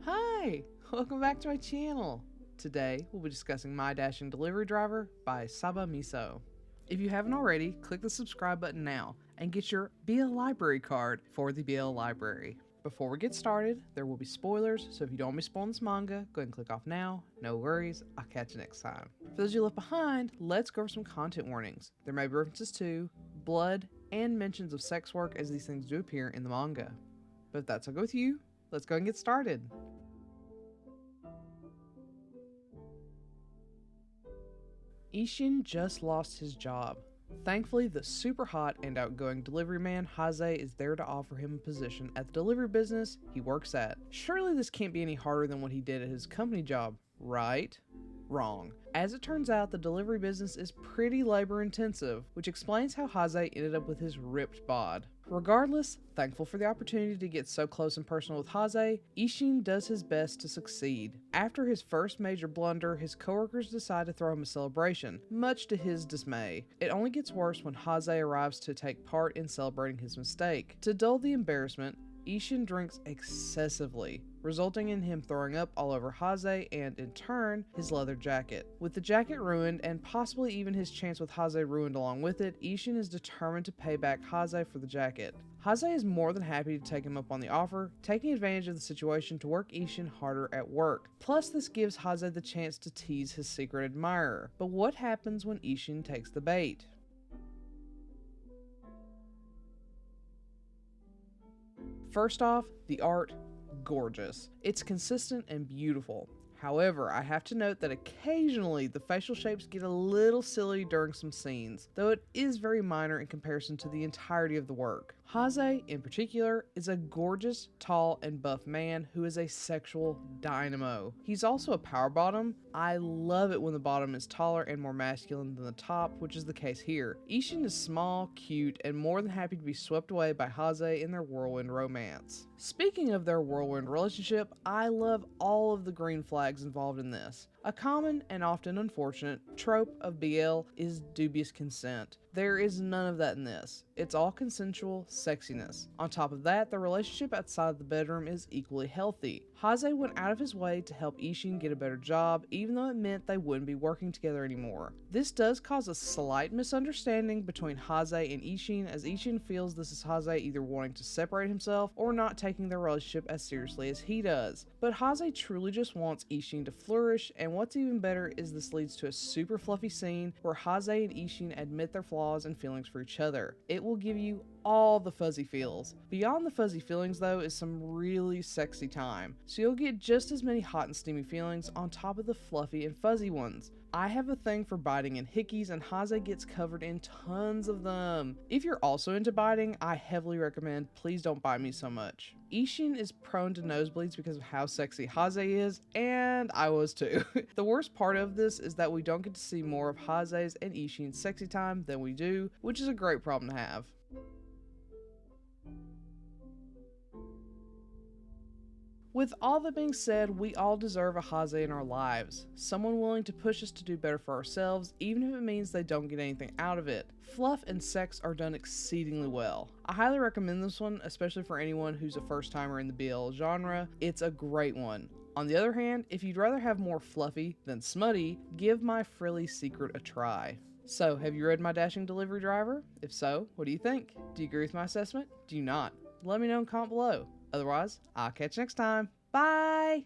Hi! Welcome back to my channel! Today, we'll be discussing My Dashing Delivery Driver by Sabamiso. If you haven't already, click the subscribe button now and get your BL Library card for the BL Library. Before we get started, there will be spoilers, so if you don't want me spoiling this manga, go ahead and click off now. No worries, I'll catch you next time. For those you left behind, let's go over some content warnings. There may be references to blood and mentions of sex work as these things do appear in the manga. But if that's okay with you, let's go and get started. Ishin just lost his job. Thankfully, the super hot and outgoing delivery man Haze is there to offer him a position at the delivery business he works at. Surely this can't be any harder than what he did at his company job, right? Wrong. As it turns out, the delivery business is pretty labor intensive, which explains how Haze ended up with his ripped bod. Regardless, thankful for the opportunity to get so close and personal with Haze, Ishin does his best to succeed. After his first major blunder, his coworkers decide to throw him a celebration, much to his dismay. It only gets worse when Haze arrives to take part in celebrating his mistake. To dull the embarrassment, Ishin drinks excessively, resulting in him throwing up all over Haze and, in turn, his leather jacket. With the jacket ruined and possibly even his chance with Haze ruined along with it, Ishin is determined to pay back Haze for the jacket. Haze is more than happy to take him up on the offer, taking advantage of the situation to work Ishin harder at work. Plus, this gives Haze the chance to tease his secret admirer. But what happens when Ishin takes the bait? First off, the art, gorgeous. It's consistent and beautiful. However, I have to note that occasionally the facial shapes get a little silly during some scenes, though it is very minor in comparison to the entirety of the work. Haze, in particular, is a gorgeous, tall, and buff man who is a sexual dynamo. He's also a power bottom. I love it when the bottom is taller and more masculine than the top, which is the case here. Ishin is small, cute, and more than happy to be swept away by Haze in their whirlwind romance. Speaking of their whirlwind relationship, I love all of the green flags involved in this. A common and often unfortunate trope of BL is dubious consent. There is none of that in this. It's all consensual sexiness. On top of that, the relationship outside of the bedroom is equally healthy. Haze went out of his way to help Ishin get a better job, even though it meant they wouldn't be working together anymore. This does cause a slight misunderstanding between Haze and Ishin, as Ishin feels this is Haze either wanting to separate himself or not taking their relationship as seriously as he does. But Haze truly just wants Ishin to flourish, and what's even better is this leads to a super fluffy scene where Haze and Ishin admit their flaws and feelings for each other. It will give you all the fuzzy feels. Beyond the fuzzy feelings though is some really sexy time, so you'll get just as many hot and steamy feelings on top of the fluffy and fuzzy ones. I have a thing for biting and hickeys, and Haze gets covered in tons of them. If you're also into biting, I heavily recommend Please Don't Bite Me So Much. Ishin is prone to nosebleeds because of how sexy Haze is, and I was too. The worst part of this is that we don't get to see more of Haze's and Ishin's sexy time than we do, which is a great problem to have. With all that being said, we all deserve a Haze in our lives. Someone willing to push us to do better for ourselves, even if it means they don't get anything out of it. Fluff and sex are done exceedingly well. I highly recommend this one, especially for anyone who's a first timer in the BL genre. It's a great one. On the other hand, if you'd rather have more fluffy than smutty, give My Frilly Secret a try. So, have you read My Dashing Delivery Driver? If so, what do you think? Do you agree with my assessment? Do you not? Let me know in the comment below. Otherwise, I'll catch you next time. Bye!